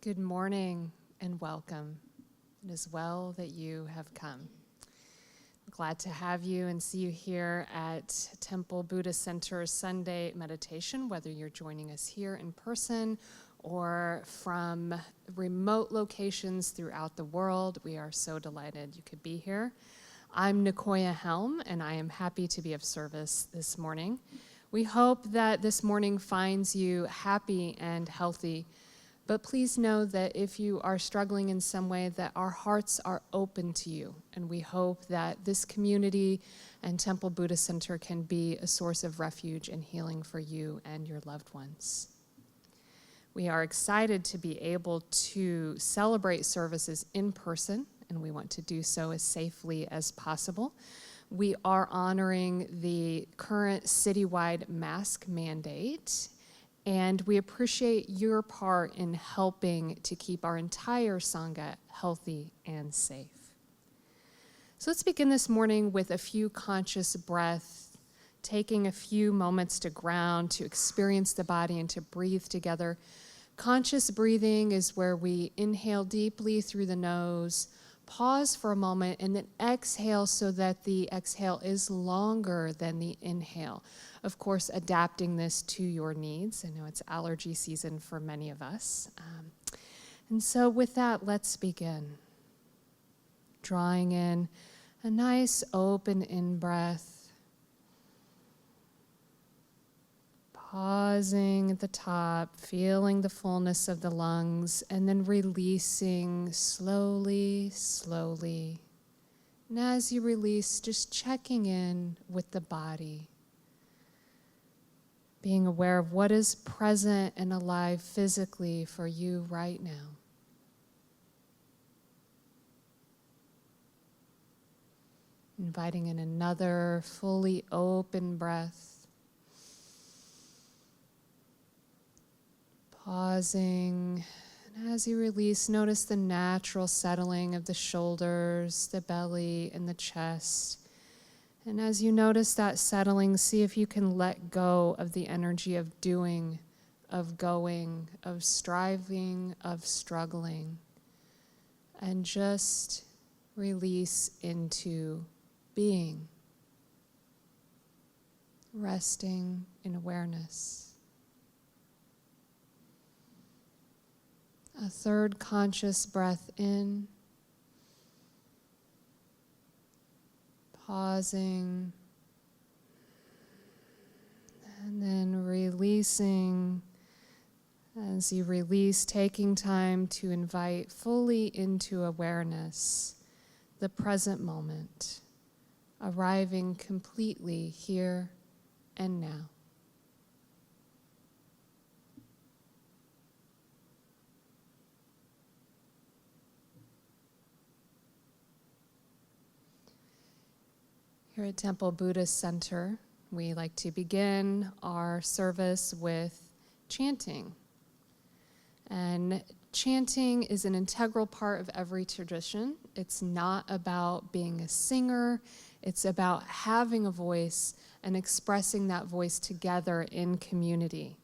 Good morning and welcome. It is well that you have come. I'm glad to have you and see you here at Temple Buddhist Center Sunday meditation, whether you're joining us here in person or from remote locations throughout the world. We are so delighted you could be here. I'm Nicoya Helm, and I am happy to be of service this morning. We hope that this morning finds you happy and healthy. But please know that if you are struggling in some way, that our hearts are open to you. And we hope that this community and Temple Buddhist Center can be a source of refuge and healing for you and your loved ones. We are excited to be able to celebrate services in person, and we want to do so as safely as possible. We are honoring the current citywide mask mandate, and we appreciate your part in helping to keep our entire Sangha healthy and safe. So let's begin this morning with a few conscious breaths, taking a few moments to ground, to experience the body, and to breathe together. Conscious breathing is where we inhale deeply through the nose, pause for a moment, and then exhale so that the exhale is longer than the inhale. Of course, adapting this to your needs. I know it's allergy season for many of us. And so with that, let's begin. Drawing in a nice open in-breath. Pausing at the top, feeling the fullness of the lungs, and then releasing slowly, slowly. And as you release, just checking in with the body. Being aware of what is present and alive physically for you right now. Inviting in another fully open breath. Pausing, and as you release, notice the natural settling of the shoulders, the belly, and the chest. And as you notice that settling, see if you can let go of the energy of doing, of going, of striving, of struggling, and just release into being, resting in awareness. A third conscious breath in. Pausing, and then releasing. As you release, taking time to invite fully into awareness the present moment, arriving completely here and now. Here at Temple Buddhist Center, we like to begin our service with chanting. And chanting is an integral part of every tradition. It's not about being a singer. It's about having a voice and expressing that voice together in community.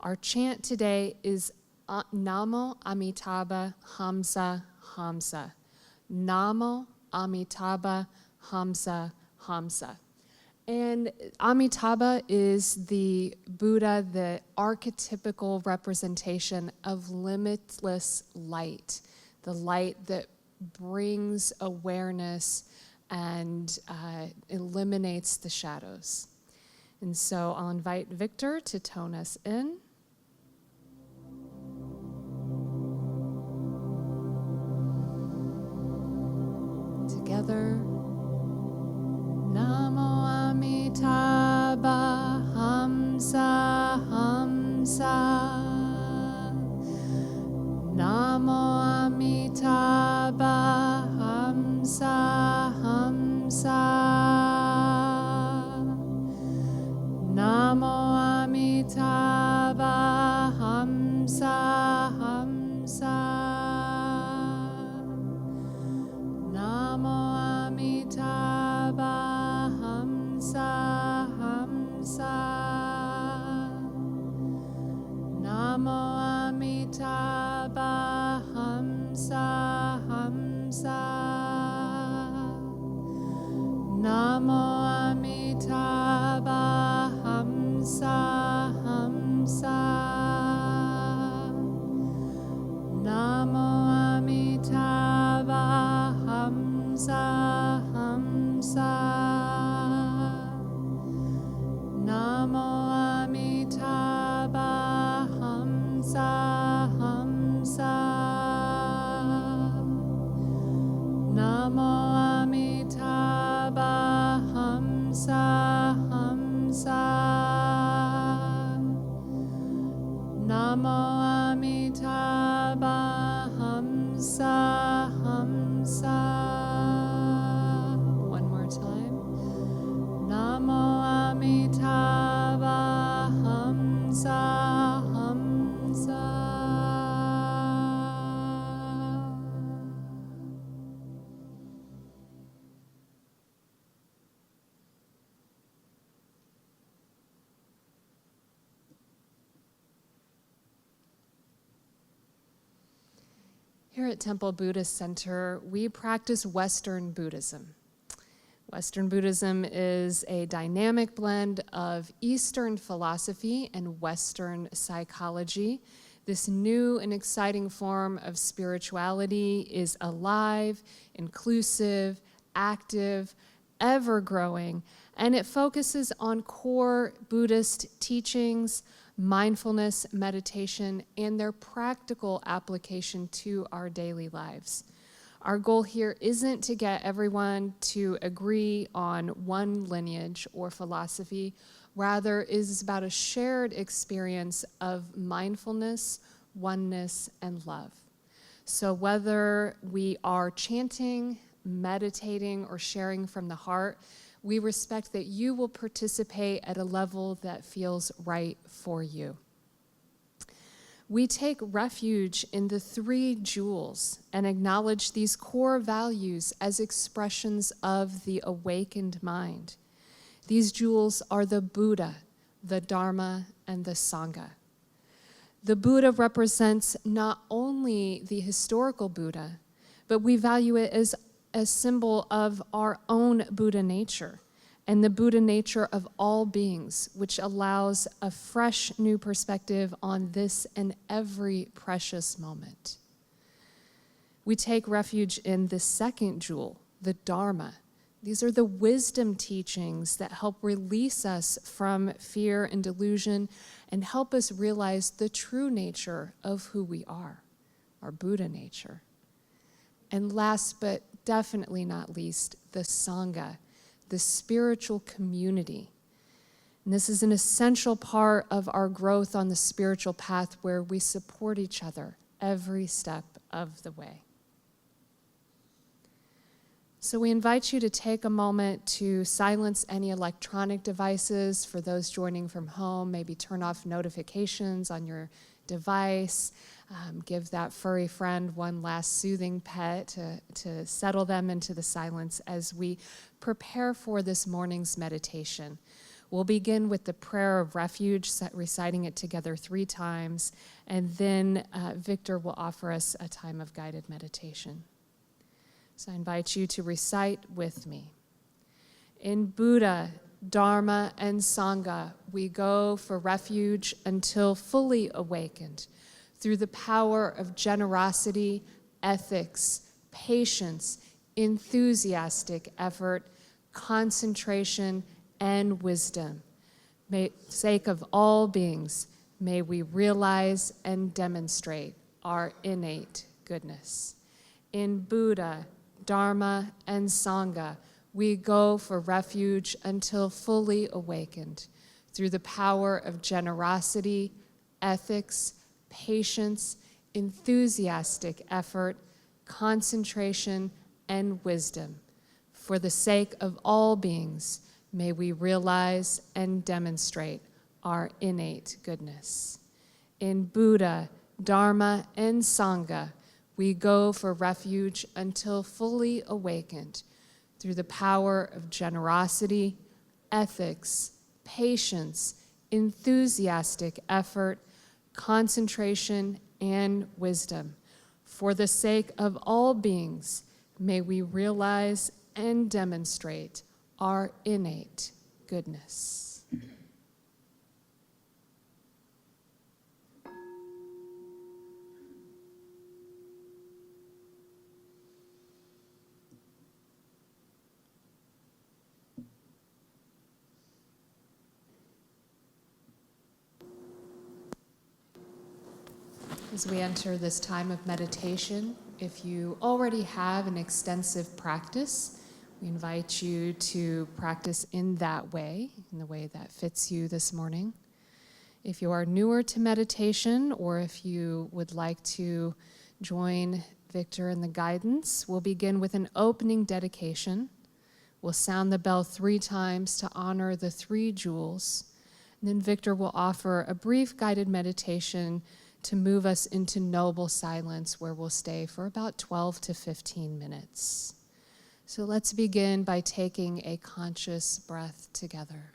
Our chant today is Namo Amitabha Hamsa Hamsa. Namo Amitabha Hamsa Hamsa. And Amitabha is the Buddha, the archetypical representation of limitless light, the light that brings awareness and eliminates the shadows. And so I'll invite Victor to tone us in. Together. Namo Amitabha Hamsa Hamsa. Namo Amitabha Hamsa Hamsa. Namo Amitabha Hamsa Hamsa. Namo Amitabha Hamsa Hamsa. Namo Amitabha Here at Temple Buddhist Center, we practice Western Buddhism. Western Buddhism is a dynamic blend of Eastern philosophy and Western psychology. This new and exciting form of spirituality is alive, inclusive, active, ever-growing, and it focuses on core Buddhist teachings, mindfulness, meditation, and their practical application to our daily lives. Our goal here isn't to get everyone to agree on one lineage or philosophy. Rather, it is about a shared experience of mindfulness, oneness, and love. So whether we are chanting, meditating, or sharing from the heart, we respect that you will participate at a level that feels right for you. We take refuge in the three jewels and acknowledge these core values as expressions of the awakened mind. These jewels are the Buddha, the Dharma, and the Sangha. The Buddha represents not only the historical Buddha, but we value it as a symbol of our own Buddha nature and the Buddha nature of all beings, which allows a fresh new perspective on this and every precious moment. We take refuge in the second jewel, the Dharma. These are the wisdom teachings that help release us from fear and delusion and help us realize the true nature of who we are, our Buddha nature. And last but definitely not least, the Sangha, the spiritual community. And this is an essential part of our growth on the spiritual path where we support each other every step of the way. So we invite you to take a moment to silence any electronic devices. For those joining from home, maybe turn off notifications on your device. Give that furry friend one last soothing pet to settle them into the silence as we prepare for this morning's meditation. We'll begin with the prayer of refuge, reciting it together 3 times, and then Victor will offer us a time of guided meditation. So I invite you to recite with me. In Buddha, Dharma, and Sangha, we go for refuge until fully awakened through the power of generosity, ethics, patience, enthusiastic effort, concentration, and wisdom. May, for the sake of all beings, may we realize and demonstrate our innate goodness. In Buddha, Dharma, and Sangha, we go for refuge until fully awakened through the power of generosity, ethics, patience, enthusiastic effort, concentration, and wisdom. For the sake of all beings, may we realize and demonstrate our innate goodness. In Buddha, Dharma, and Sangha, we go for refuge until fully awakened through the power of generosity, ethics, patience, enthusiastic effort, concentration, and wisdom. For the sake of all beings, may we realize and demonstrate our innate goodness. As we enter this time of meditation, if you already have an extensive practice, we invite you to practice in that way, in the way that fits you this morning. If you are newer to meditation, or if you would like to join Victor in the guidance, we'll begin with an opening dedication. We'll sound the bell 3 times to honor the 3 jewels. And then Victor will offer a brief guided meditation to move us into noble silence, where we'll stay for about 12 to 15 minutes. So let's begin by taking a conscious breath together.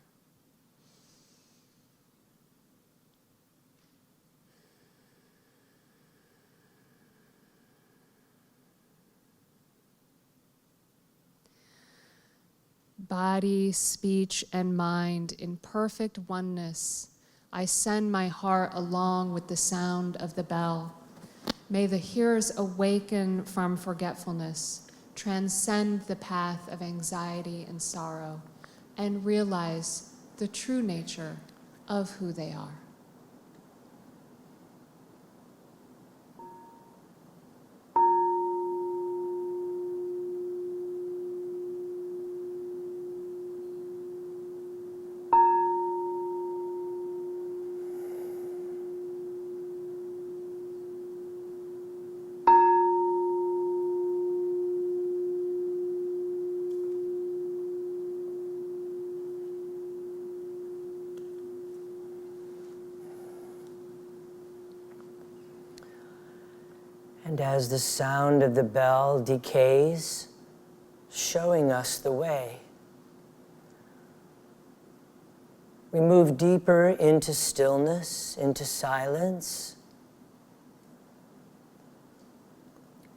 body, speech, and mind in perfect oneness, I send my heart along with the sound of the bell. May the hearers awaken from forgetfulness, transcend the path of anxiety and sorrow, and realize the true nature of who they are. And as the sound of the bell decays, showing us the way, we move deeper into stillness, into silence,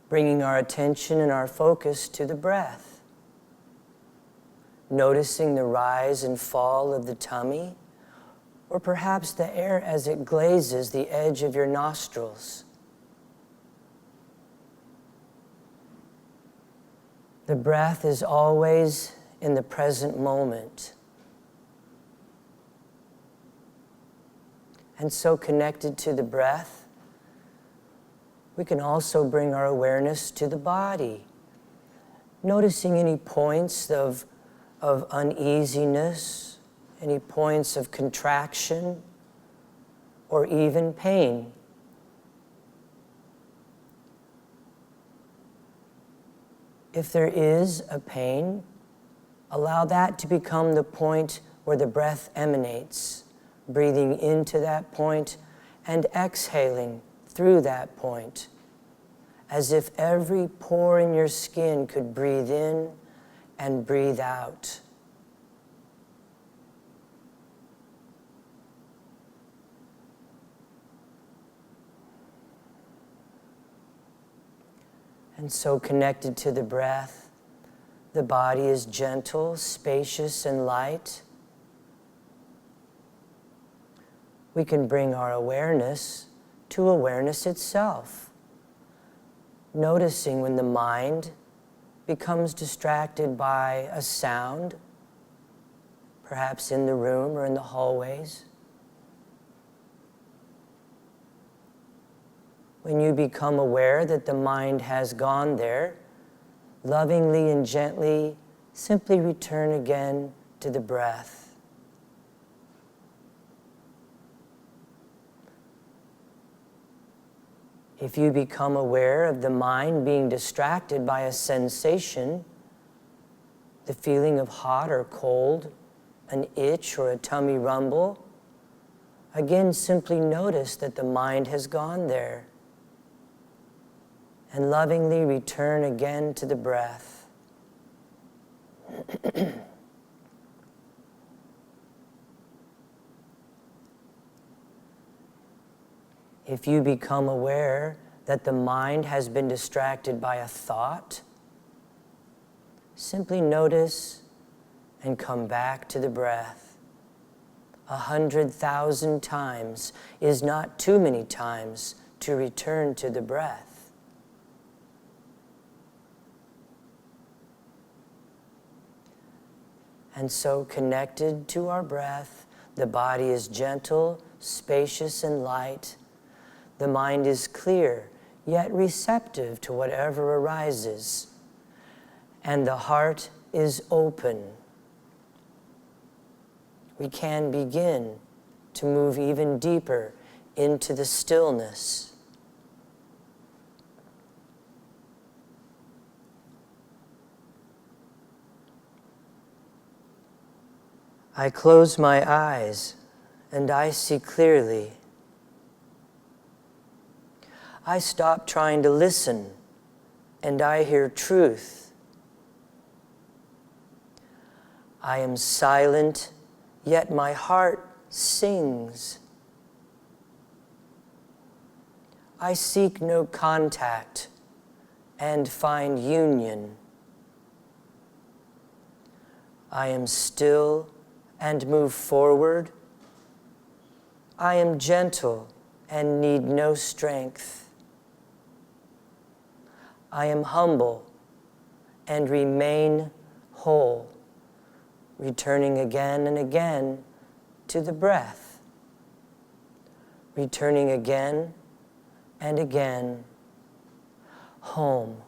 bringing our attention and our focus to the breath, noticing the rise and fall of the tummy, or perhaps the air as it glazes the edge of your nostrils. The breath is always in the present moment. And so connected to the breath, we can also bring our awareness to the body, noticing any points of uneasiness, any points of contraction, or even pain. If there is a pain, allow that to become the point where the breath emanates, breathing into that point and exhaling through that point, as if every pore in your skin could breathe in and breathe out. And so connected to the breath, the body is gentle, spacious, and light. We can bring our awareness to awareness itself, noticing when the mind becomes distracted by a sound, perhaps in the room or in the hallways. When you become aware that the mind has gone there, lovingly and gently, simply return again to the breath. If you become aware of the mind being distracted by a sensation, the feeling of hot or cold, an itch or a tummy rumble, again simply notice that the mind has gone there. And lovingly return again to the breath. If you become aware that the mind has been distracted by a thought, simply notice and come back to the breath. 100,000 times is not too many times to return to the breath. And so connected to our breath, the body is gentle, spacious, and light. The mind is clear, yet receptive to whatever arises. And the heart is open. We can begin to move even deeper into the stillness. I close my eyes and I see clearly. I stop trying to listen and I hear truth. I am silent, yet my heart sings. I seek no contact and find union. I am still and move forward. I am gentle and need no strength. I am humble and remain whole, returning again and again to the breath, returning again and again home.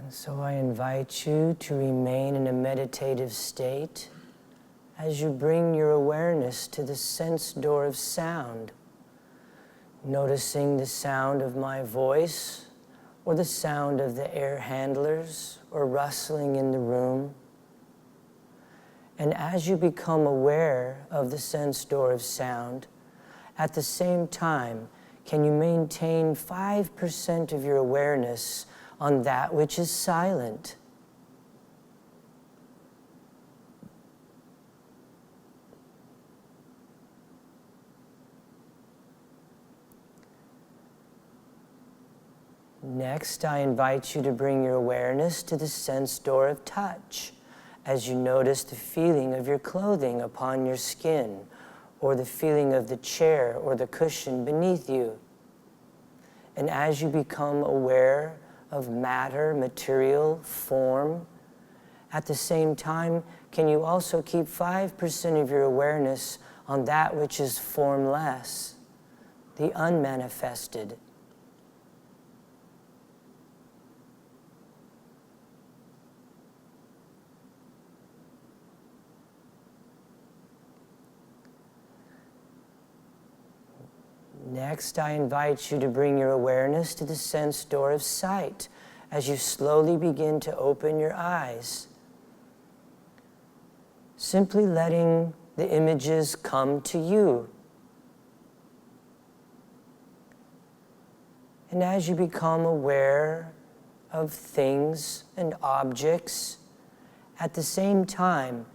So I invite you to remain in a meditative state as you bring your awareness to the sense door of sound, noticing the sound of my voice or the sound of the air handlers or rustling in the room. And as you become aware of the sense door of sound, at the same time, can you maintain 5% of your awareness on that which is silent? Next, I invite you to bring your awareness to the sense door of touch as you notice the feeling of your clothing upon your skin, or the feeling of the chair or the cushion beneath you. And as you become aware of matter, material, form, at the same time, can you also keep 5% of your awareness on that which is formless, the unmanifested? Next, I invite you to bring your awareness to the sense door of sight as you slowly begin to open your eyes. Simply letting the images come to you. And as you become aware of things and objects, at the same time,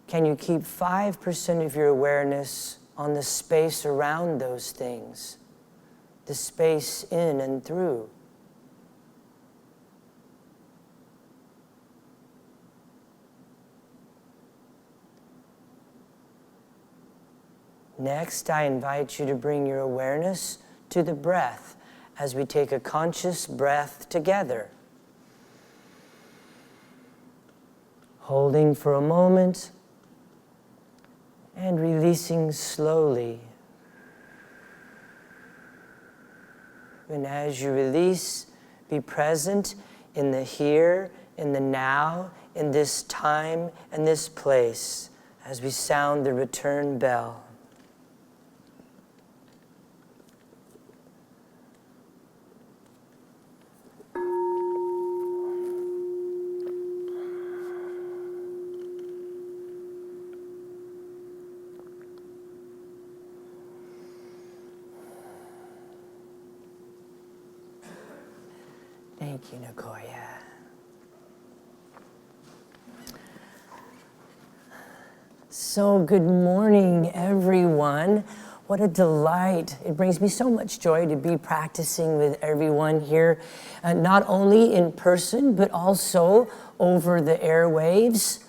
can you keep 5% of your awareness on the space around those things, the space in and through? Next, I invite you to bring your awareness to the breath as we take a conscious breath together. Holding for a moment and releasing slowly. And as you release, be present in the here, in the now, in this time and this place as we sound the return bell. Thank you, Nicoya. So good morning, everyone. What a delight. It brings me so much joy to be practicing with everyone here, not only in person, but also over the airwaves.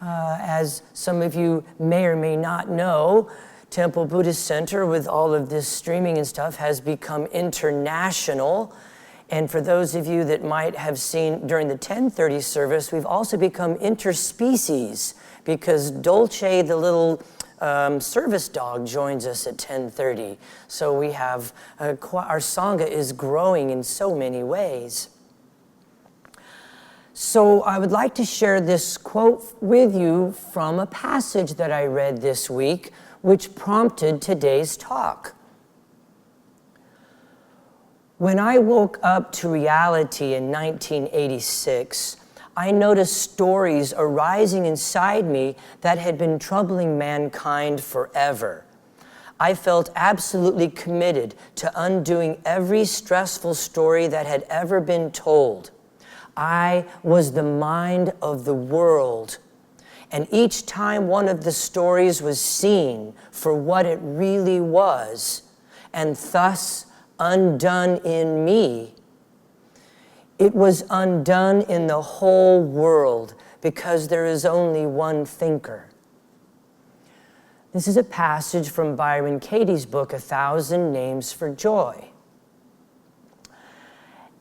As some of you may or may not know, Temple Buddhist Center, with all of this streaming and stuff, has become international. And for those of you that might have seen during the 10:30 service, we've also become interspecies because Dolce, the little service dog, joins us at 10:30. So we have, our Sangha is growing in so many ways. So I would like to share this quote with you from a passage that I read this week, which prompted today's talk. When I woke up to reality in 1986, I noticed stories arising inside me that had been troubling mankind forever. I felt absolutely committed to undoing every stressful story that had ever been told. I was the mind of the world. And each time one of the stories was seen for what it really was, and thus undone in me, it was undone in the whole world because there is only one thinker. This is a passage from Byron Katie's book, 1,000 Names for Joy.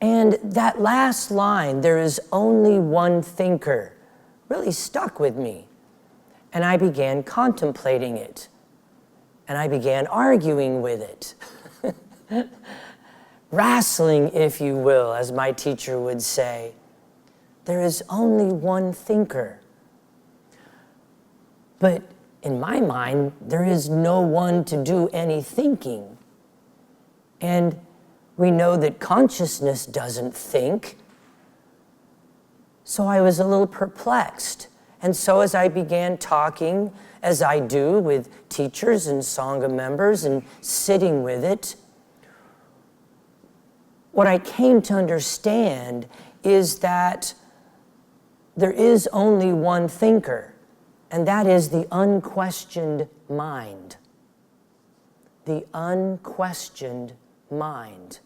And that last line, there is only one thinker, really stuck with me. And I began contemplating it. And I began arguing with it. Wrestling, if you will, as my teacher would say. there is only one thinker. But in my mind, there is no one to do any thinking. And we know that consciousness doesn't think. So I was a little perplexed. And so as I began talking, as I do with teachers and Sangha members and sitting with it, what I came to understand is that there is only one thinker, and that is the unquestioned mind. The unquestioned mind.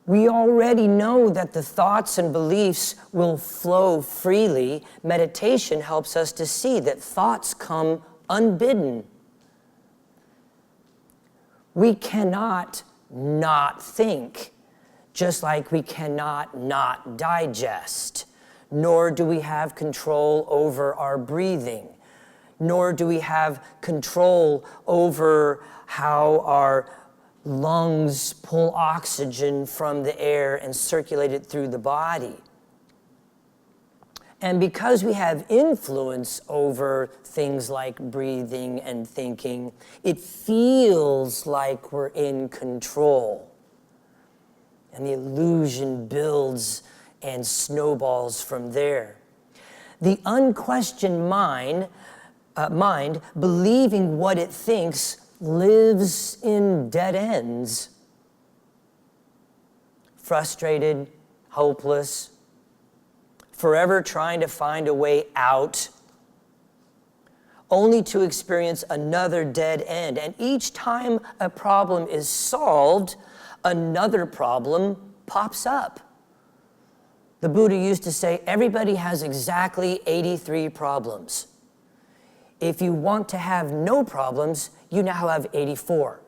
We already know that the thoughts and beliefs will flow freely. Meditation helps us to see that thoughts come unbidden. We cannot not think, just like we cannot not digest, nor do we have control over our breathing, nor do we have control over how our lungs pull oxygen from the air and circulate it through the body. And because we have influence over things like breathing and thinking, it feels like we're in control. And the illusion builds and snowballs from there. The unquestioned mind, believing what it thinks, lives in dead ends. Frustrated, hopeless, forever trying to find a way out, only to experience another dead end. And each time a problem is solved, another problem pops up. The Buddha used to say, everybody has exactly 83 problems. If you want to have no problems, you now have 84.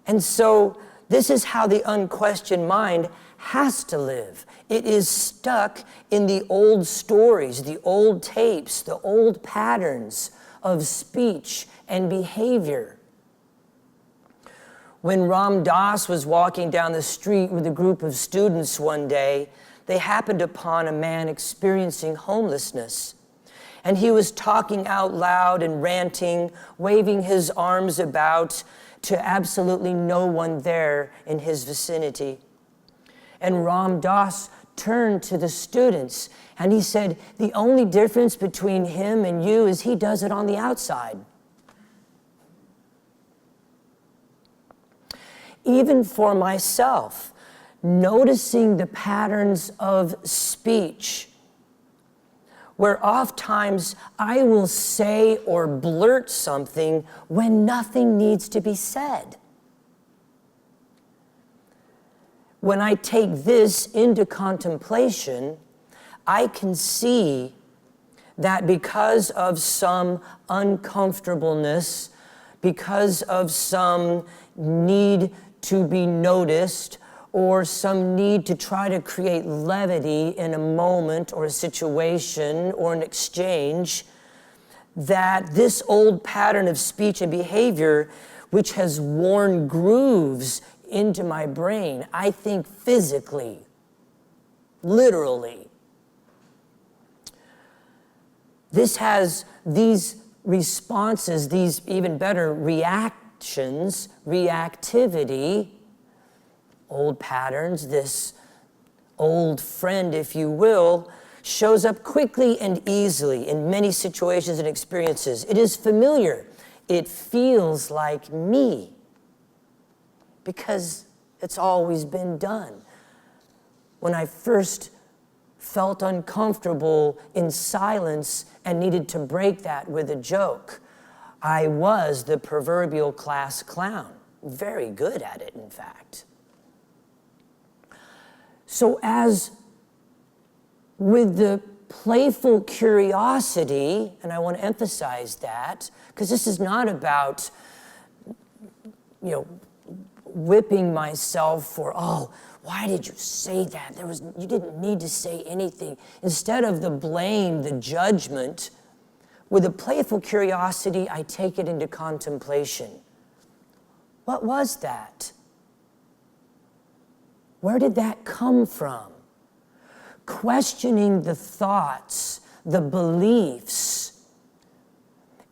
And so this is how the unquestioned mind has to live. It is stuck in the old stories, the old tapes, the old patterns of speech and behavior. When Ram Dass was walking down the street with a group of students one day, they happened upon a man experiencing homelessness. And he was talking out loud and ranting, waving his arms about to absolutely no one there in his vicinity. And Ram Dass turned to the students and he said, the only difference between him and you is he does it on the outside. Even for myself, noticing the patterns of speech, where oftentimes I will say or blurt something when nothing needs to be said. When I take this into contemplation, I can see that because of some uncomfortableness, because of some need to be noticed, or some need to try to create levity in a moment or a situation or an exchange, that this old pattern of speech and behavior, which has worn grooves into my brain, I think physically, literally, this has these responses, these even better reactions, reactivity, old patterns, this old friend, if you will, shows up quickly and easily in many situations and experiences. It is familiar. It feels like me because it's always been done. When I first felt uncomfortable in silence and needed to break that with a joke, I was the proverbial class clown. Very good at it, in fact. So as with the playful curiosity, and I want to emphasize that, because this is not about, whipping myself for, oh, why did you say that? You didn't need to say anything. Instead of the blame, the judgment, with a playful curiosity, I take it into contemplation. What was that? Where did that come from? Questioning the thoughts, the beliefs.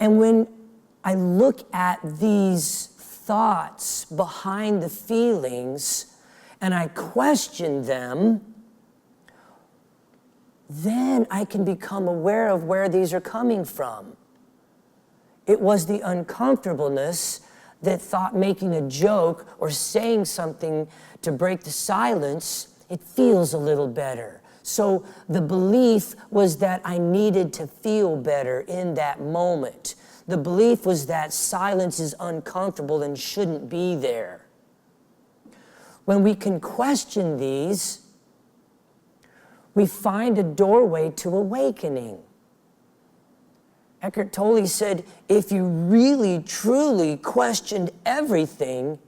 And when I look at these thoughts behind the feelings and I question them, then I can become aware of where these are coming from. It was the uncomfortableness that thought making a joke or saying something to break the silence, it feels a little better. So the belief was that I needed to feel better in that moment. The belief was that silence is uncomfortable and shouldn't be there. When we can question these, we find a doorway to awakening. Eckhart Tolle said, if you really, truly questioned everything,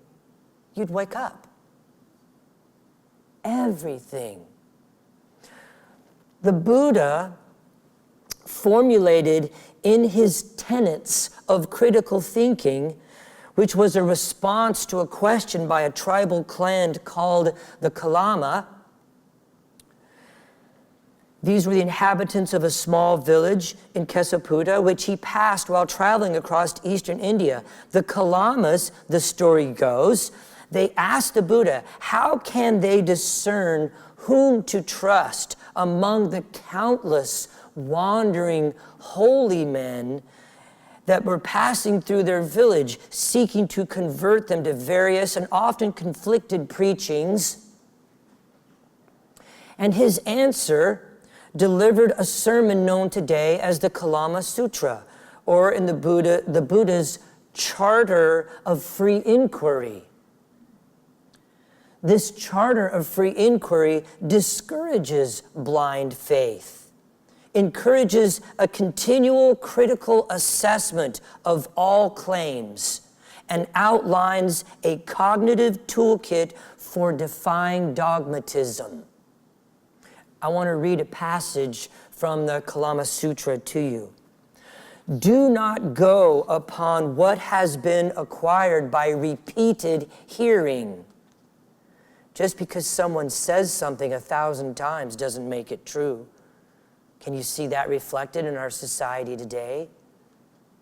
you'd wake up. Everything. The Buddha formulated in his tenets of critical thinking, which was a response to a question by a tribal clan called the Kalama. These were the inhabitants of a small village in Kesaputta, which he passed while traveling across eastern India. The Kalamas, the story goes, they asked the Buddha, how can they discern whom to trust among the countless wandering holy men that were passing through their village, seeking to convert them to various and often conflicted preachings? And his answer delivered a sermon known today as the Kalama Sutra, or in the Buddha's Charter of Free Inquiry. This Charter of Free Inquiry discourages blind faith, encourages a continual critical assessment of all claims, and outlines a cognitive toolkit for defying dogmatism. I want to read a passage from the Kalama Sutra to you. Do not go upon what has been acquired by repeated hearing. Just because someone says something 1,000 times doesn't make it true. Can you see that reflected in our society today?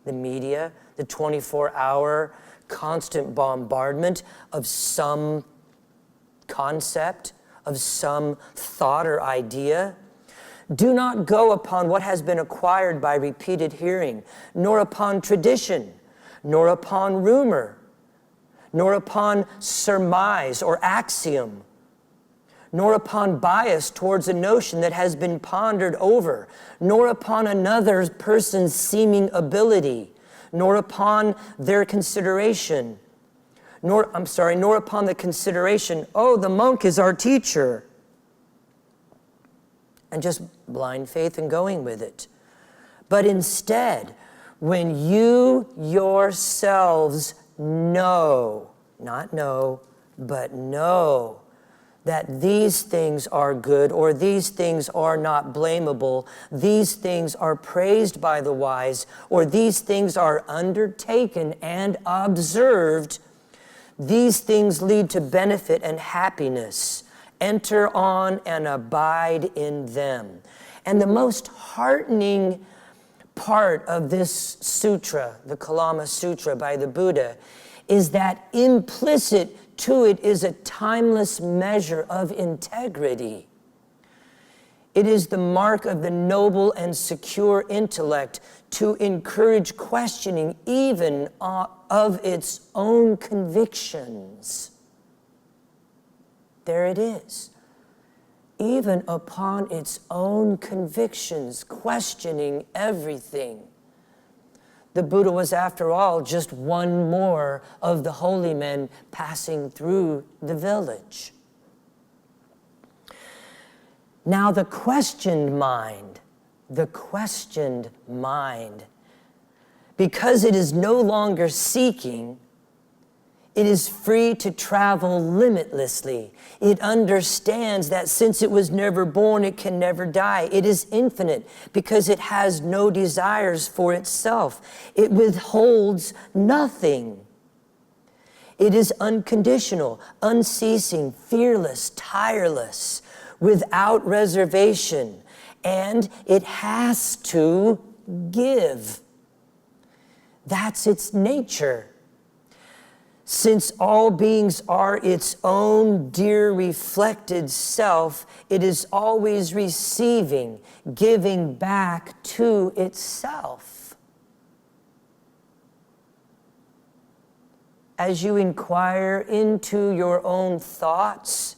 The media, the 24-hour constant bombardment of some concept, of some thought or idea. Do not go upon what has been acquired by repeated hearing, nor upon tradition, nor upon rumor, nor upon surmise or axiom, nor upon bias towards a notion that has been pondered over, nor upon another person's seeming ability, nor upon their consideration, nor upon the consideration, oh, the monk is our teacher, and just blind faith and going with it. But instead, when you yourselves know, not know, but know that these things are good, or these things are not blamable, these things are praised by the wise, or these things are undertaken and observed, these things lead to benefit and happiness. Enter on and abide in them. And the most heartening part of this sutra, the Kalama Sutra by the Buddha, is that implicit to it is a timeless measure of integrity. It is the mark of the noble and secure intellect to encourage questioning even of its own convictions. There it is. Even upon its own convictions, questioning everything. The Buddha was, after all, just one more of the holy men passing through the village. Now the questioned mind, because it is no longer seeking, it is free to travel limitlessly. It understands that since it was never born, it can never die. It is infinite because it has no desires for itself. It withholds nothing. It is unconditional, unceasing, fearless, tireless, without reservation, and it has to give. That's its nature. Since all beings are its own dear reflected self, it is always receiving, giving back to itself. As you inquire into your own thoughts,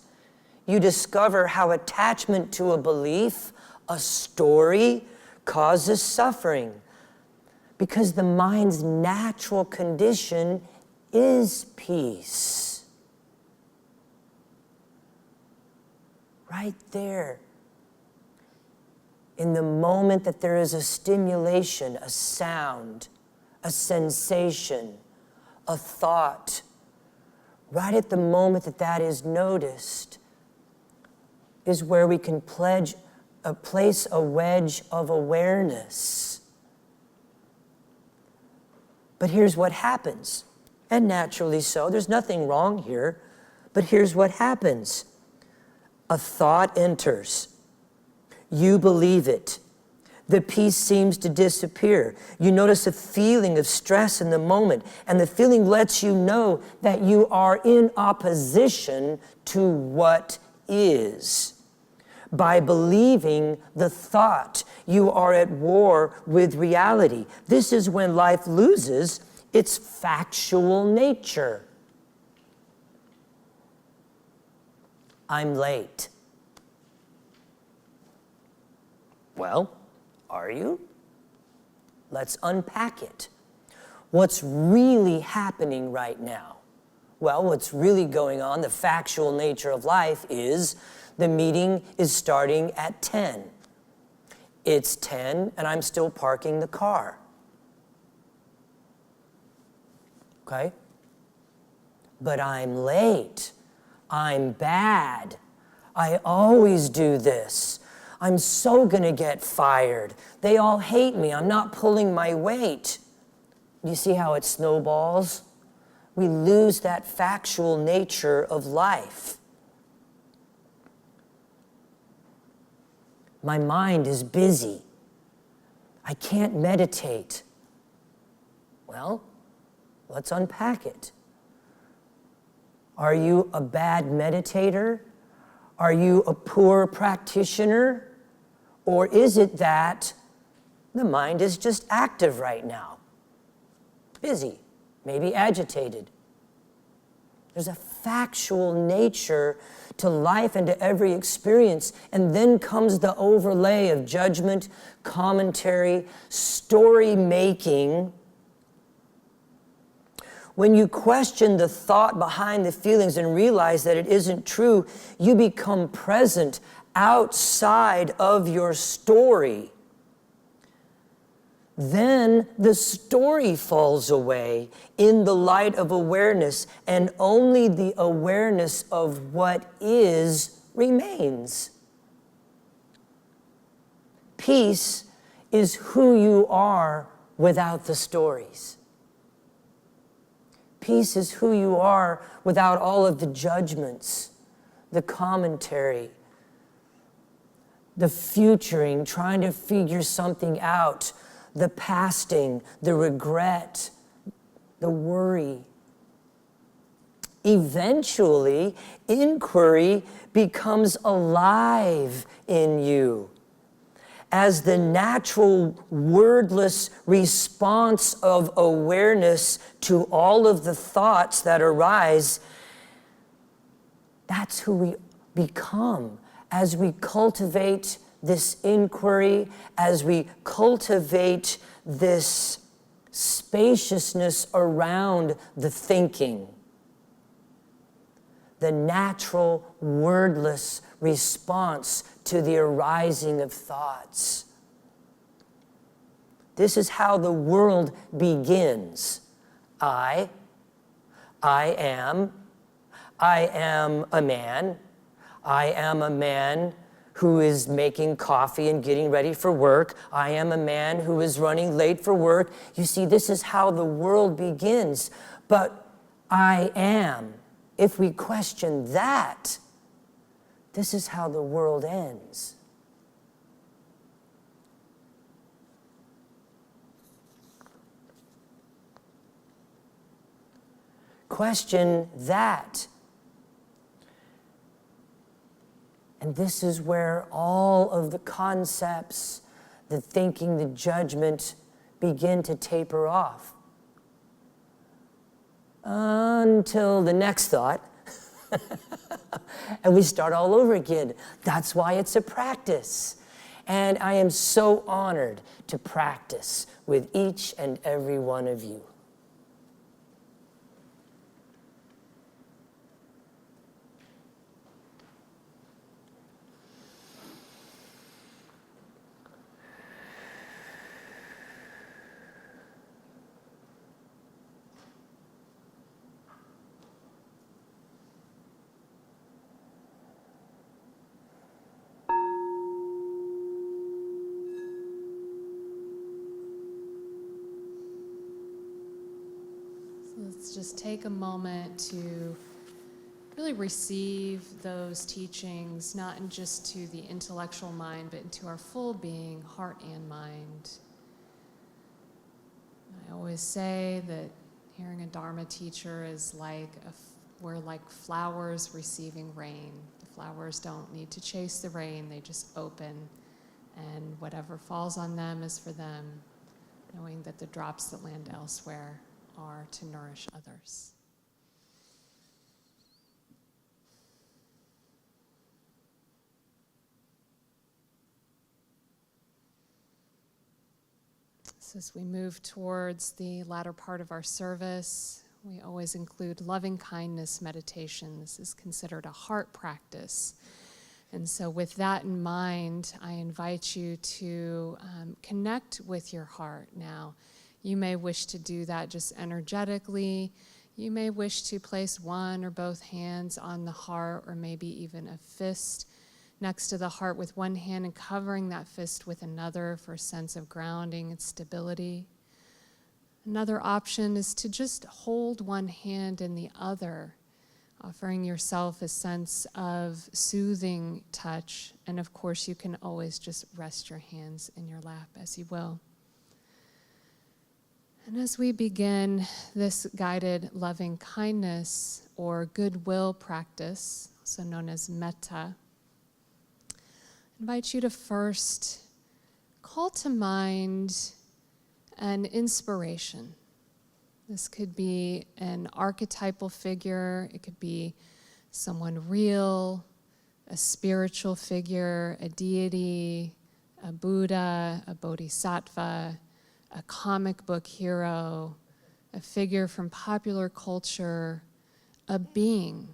you discover how attachment to a belief, a story, causes suffering, because the mind's natural condition is peace. Right there. In the moment that there is a stimulation, a sound, a sensation, a thought, right at the moment that that is noticed, is where we can place a wedge of awareness. But here's what happens. And naturally so, there's nothing wrong here, but here's what happens. A thought enters. You believe it. The peace seems to disappear. You notice a feeling of stress in the moment, and the feeling lets you know that you are in opposition to what is. By believing the thought, you are at war with reality. This is when life loses its factual nature. I'm late. Well, are you? Let's unpack it. What's really happening right now? Well, what's really going on, the factual nature of life, is the meeting is starting at 10. It's 10 and I'm still parking the car. Okay? But I'm late. I'm bad. I always do this. I'm so gonna get fired. They all hate me. I'm not pulling my weight. You see how it snowballs? We lose that factual nature of life. My mind is busy. I can't meditate. Well, let's unpack it. Are you a bad meditator? Are you a poor practitioner? Or is it that the mind is just active right now? Busy, maybe agitated. There's a factual nature to life and to every experience, and then comes the overlay of judgment, commentary, story making. When you question the thought behind the feelings and realize that it isn't true, you become present outside of your story. Then the story falls away in the light of awareness, and only the awareness of what is remains. Peace is who you are without the stories. Peace is who you are without all of the judgments, the commentary, the futuring, trying to figure something out, the pasting, the regret, the worry. Eventually, inquiry becomes alive in you as the natural wordless response of awareness to all of the thoughts that arise. That's who we become as we cultivate this inquiry, as we cultivate this spaciousness around the thinking. The natural, wordless response to the arising of thoughts. This is how the world begins. I am a man. I am a man who is making coffee and getting ready for work. I am a man who is running late for work. You see, this is how the world begins. But I am, if we question that, this is how the world ends. Question that. And this is where all of the concepts, the thinking, the judgment begin to taper off. Until the next thought. And we start all over again. That's why it's a practice. And I am so honored to practice with each and every one of you. Let's just take a moment to really receive those teachings, not in just to the intellectual mind, but into our full being, heart and mind. I always say that hearing a Dharma teacher is like we're like flowers receiving rain. The flowers don't need to chase the rain, they just open, and whatever falls on them is for them, knowing that the drops that land elsewhere are to nourish others. So as we move towards the latter part of our service, we always include loving kindness meditation. This is considered a heart practice. And so with that in mind, I invite you to connect with your heart now. You may wish to do that just energetically. You may wish to place one or both hands on the heart, or maybe even a fist next to the heart with one hand and covering that fist with another for a sense of grounding and stability. Another option is to just hold one hand in the other, offering yourself a sense of soothing touch. And of course, you can always just rest your hands in your lap as you will. And as we begin this guided loving kindness or goodwill practice, also known as metta, I invite you to first call to mind an inspiration. This could be an archetypal figure, it could be someone real, a spiritual figure, a deity, a Buddha, a bodhisattva, a comic book hero, a figure from popular culture, a being,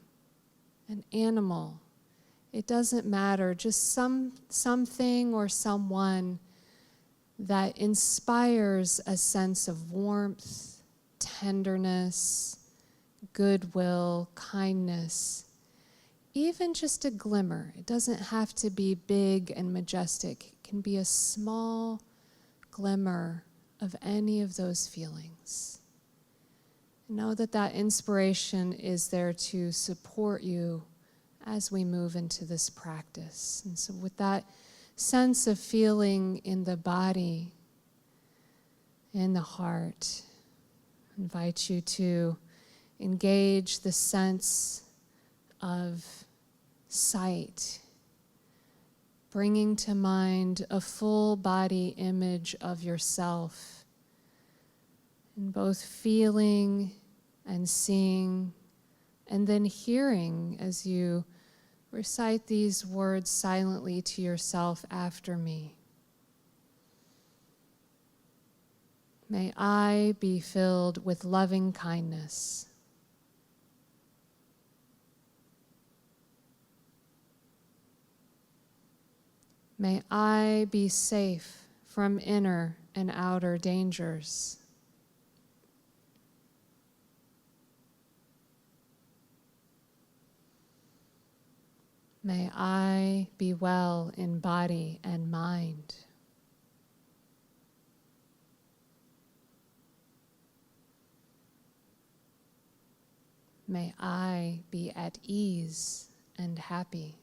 an animal. It doesn't matter, just something or someone that inspires a sense of warmth, tenderness, goodwill, kindness, even just a glimmer. It doesn't have to be big and majestic. It can be a small glimmer of any of those feelings. Know that that inspiration is there to support you as we move into this practice. And so with that sense of feeling in the body, in the heart, I invite you to engage the sense of sight, bringing to mind a full body image of yourself, in both feeling and seeing, and then hearing as you recite these words silently to yourself after me. May I be filled with loving kindness. May I be safe from inner and outer dangers. May I be well in body and mind. May I be at ease and happy.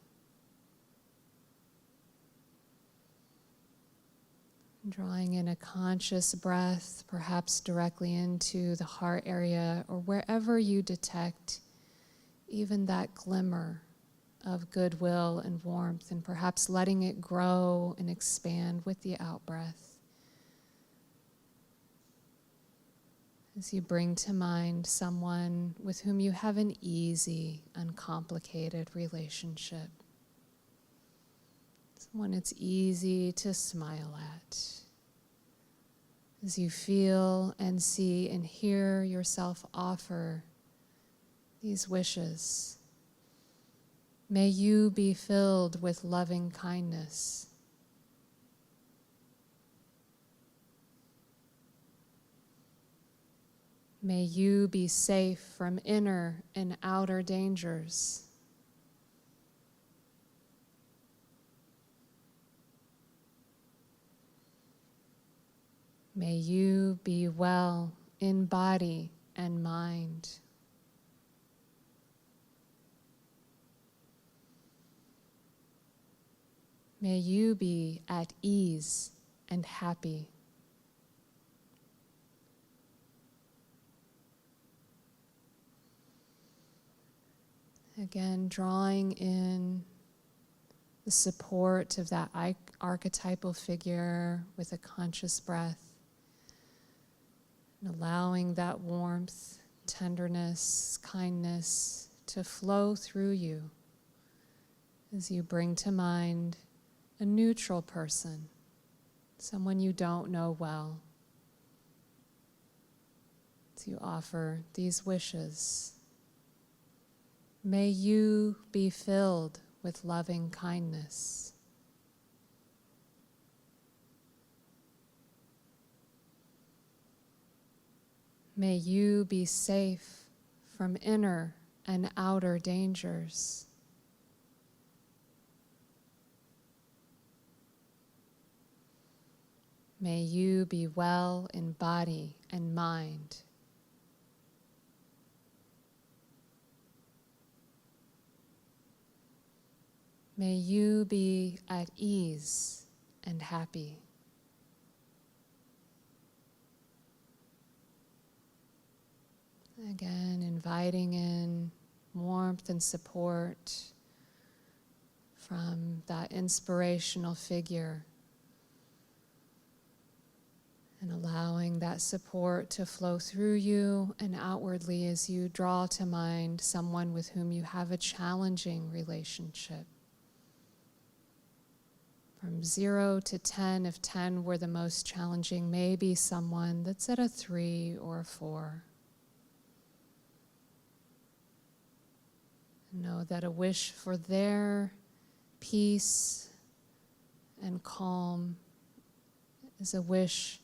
Drawing in a conscious breath, perhaps directly into the heart area or wherever you detect even that glimmer of goodwill and warmth, and perhaps letting it grow and expand with the out-breath. As you bring to mind someone with whom you have an easy, uncomplicated relationship. Someone it's easy to smile at. As you feel and see and hear yourself offer these wishes, may you be filled with loving kindness. May you be safe from inner and outer dangers. May you be well in body and mind. May you be at ease and happy. Again, drawing in the support of that archetypal figure with a conscious breath. And allowing that warmth, tenderness, kindness to flow through you as you bring to mind a neutral person, someone you don't know well. As you offer these wishes, may you be filled with loving kindness. May you be safe from inner and outer dangers. May you be well in body and mind. May you be at ease and happy. Again, inviting in warmth and support from that inspirational figure, and allowing that support to flow through you and outwardly as you draw to mind someone with whom you have a challenging relationship. From 0 to 10, if 10 were the most challenging, maybe someone that's at a 3 or a 4. Know that a wish for their peace and calm is a wish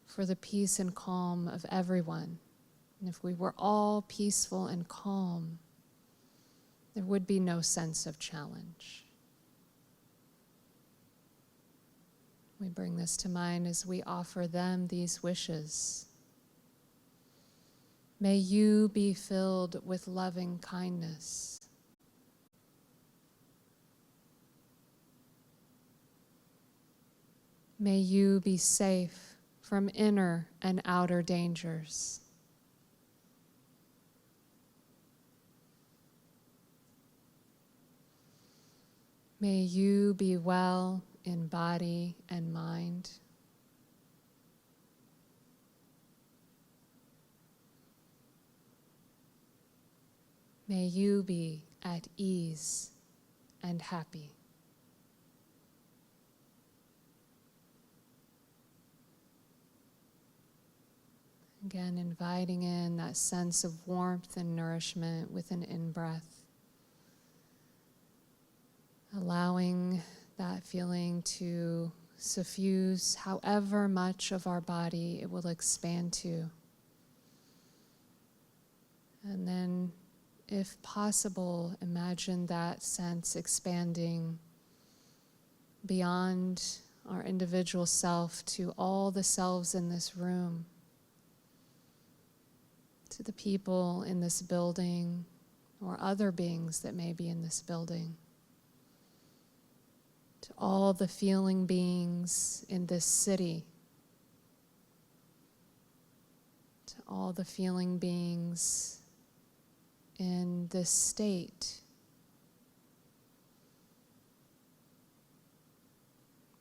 for the peace and calm of everyone. And if we were all peaceful and calm, there would be no sense of challenge. We bring this to mind as we offer them these wishes. May you be filled with loving kindness. May you be safe from inner and outer dangers. May you be well in body and mind. May you be at ease and happy. Again, inviting in that sense of warmth and nourishment with an in-breath. Allowing that feeling to suffuse however much of our body it will expand to. And then, if possible, imagine that sense expanding beyond our individual self to all the selves in this room. to the people in this building or other beings that may be in this building, to all the feeling beings in this city, to all the feeling beings in this state.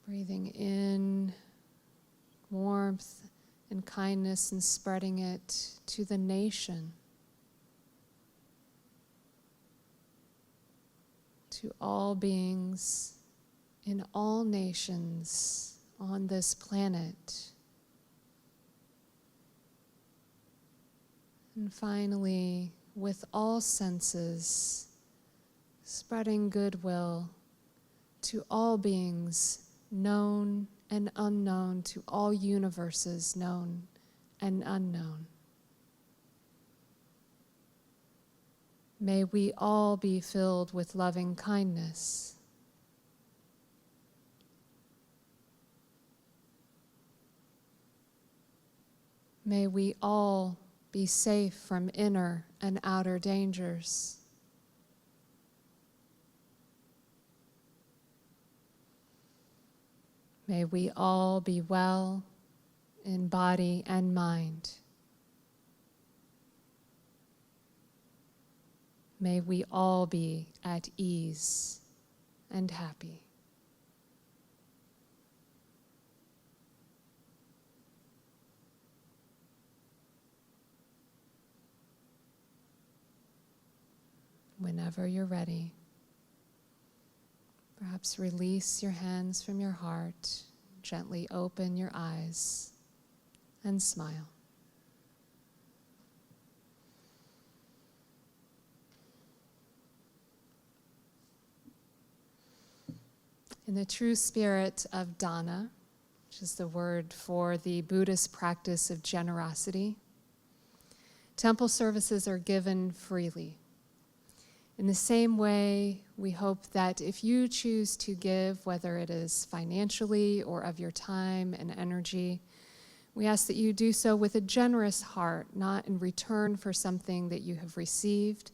Breathing in warmth and kindness and spreading it to the nation, to all beings in all nations on this planet. And finally, with all senses, spreading goodwill to all beings known and unknown, to all universes known and unknown. May we all be filled with loving kindness. May we all be safe from inner and outer dangers. May we all be well in body and mind. May we all be at ease and happy. Whenever you're ready, perhaps release your hands from your heart, gently open your eyes, and smile. In the true spirit of dana, which is the word for the Buddhist practice of generosity, temple services are given freely. In the same way, we hope that if you choose to give, whether it is financially or of your time and energy, we ask that you do so with a generous heart, not in return for something that you have received,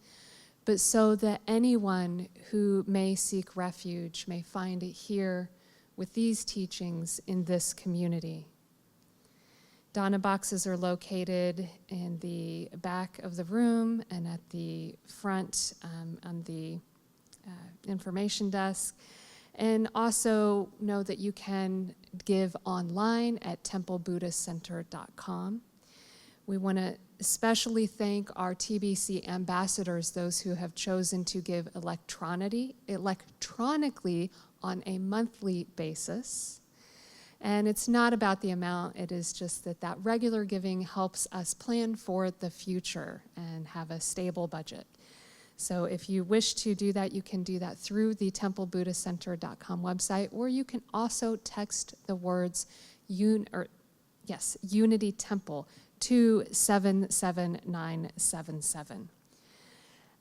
but so that anyone who may seek refuge may find it here with these teachings in this community. Dana boxes are located in the back of the room and at the front on the information desk. And also know that you can give online at templebuddhistcenter.com. We want to especially thank our TBC ambassadors, those who have chosen to give electronically on a monthly basis. And it's not about the amount, it is just that regular giving helps us plan for the future and have a stable budget. So if you wish to do that, you can do that through the templebuddhistcenter.com website, or you can also text the words Unity Temple to 77977.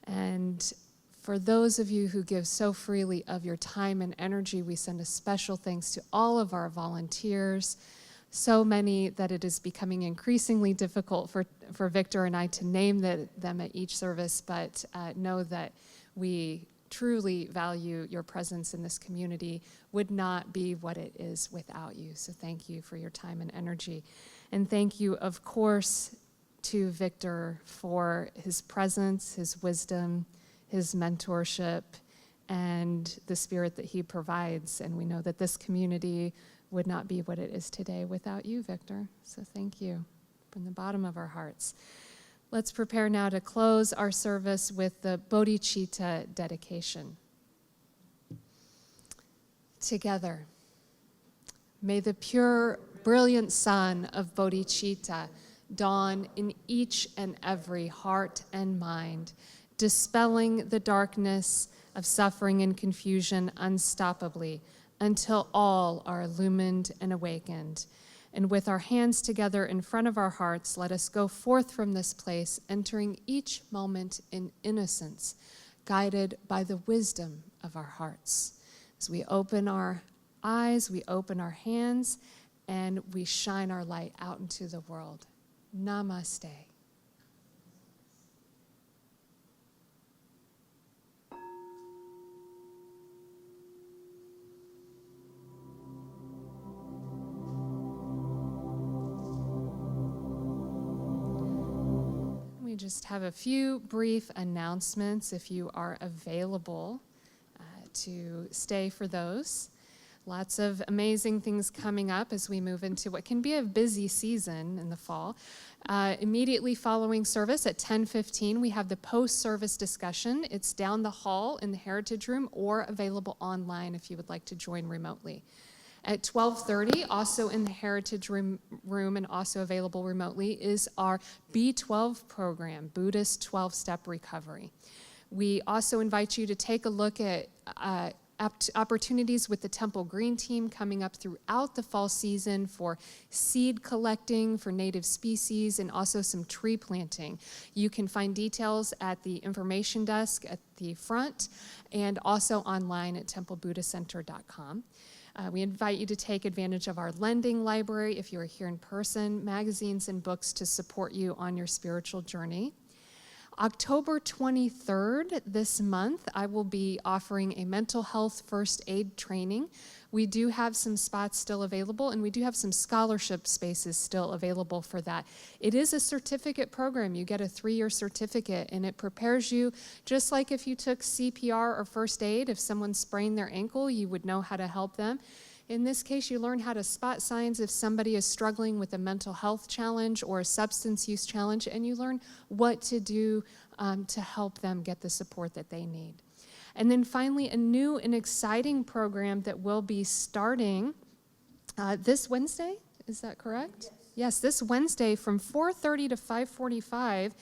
And for those of you who give so freely of your time and energy, we send a special thanks to all of our volunteers, so many that it is becoming increasingly difficult for Victor and I to name them at each service, but know that we truly value your presence in this community, would not be what it is without you. So thank you for your time and energy. And thank you, of course, to Victor for his presence, his wisdom, his mentorship, and the spirit that he provides. And we know that this community would not be what it is today without you, Victor. So thank you from the bottom of our hearts. Let's prepare now to close our service with the bodhicitta dedication. Together, may the pure, brilliant sun of bodhicitta dawn in each and every heart and mind, dispelling the darkness of suffering and confusion unstoppably until all are illumined and awakened. And with our hands together in front of our hearts, let us go forth from this place, entering each moment in innocence, guided by the wisdom of our hearts. As we open our eyes, we open our hands, and we shine our light out into the world. Namaste. me just have a few brief announcements if you are available to stay for those. Lots of amazing things coming up as we move into what can be a busy season in the fall. Immediately following service at 10:15, we have the post-service discussion. It's down the hall in the Heritage Room or available online if you would like to join remotely. At 12:30, also in the Heritage Room and also available remotely, is our B12 program, Buddhist 12-Step Recovery. We also invite you to take a look at opportunities with the Temple Green Team coming up throughout the fall season for seed collecting for native species and also some tree planting. You can find details at the information desk at the front and also online at templebuddhacenter.com. We invite you to take advantage of our lending library if you are here in person, magazines and books to support you on your spiritual journey. October 23rd, this month, I will be offering a mental health first aid training. We do have some spots still available, and we do have some scholarship spaces still available for that. It is a certificate program. You get a 3-year certificate, and it prepares you, just like if you took CPR or first aid, if someone sprained their ankle, you would know how to help them. In this case, you learn how to spot signs if somebody is struggling with a mental health challenge or a substance use challenge, and you learn what to do to help them get the support that they need. And then finally, a new and exciting program that will be starting this Wednesday. Is that correct? Yes, this Wednesday from 4:30 to 5:45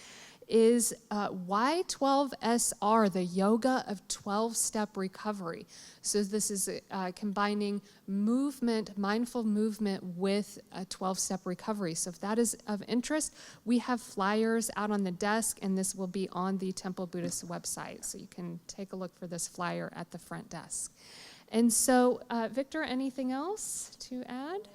is Y12SR, the Yoga of 12-Step Recovery. So this is combining movement, mindful movement with a 12-step recovery. So if that is of interest, we have flyers out on the desk, and this will be on the Temple Buddhist website. So you can take a look for this flyer at the front desk. And so, Victor, anything else to add?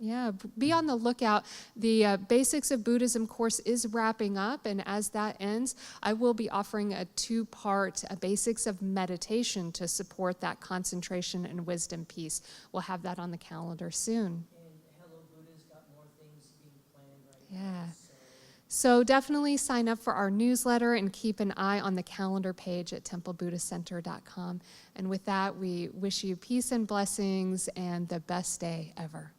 Yeah, be on the lookout. The Basics of Buddhism course is wrapping up, and as that ends, I will be offering a 2-part Basics of Meditation to support that concentration and wisdom piece. We'll have that on the calendar soon. And Hello Buddha's got more things being planned right now. Yeah. So definitely sign up for our newsletter and keep an eye on the calendar page at templebuddhacenter.com. And with that, we wish you peace and blessings and the best day ever.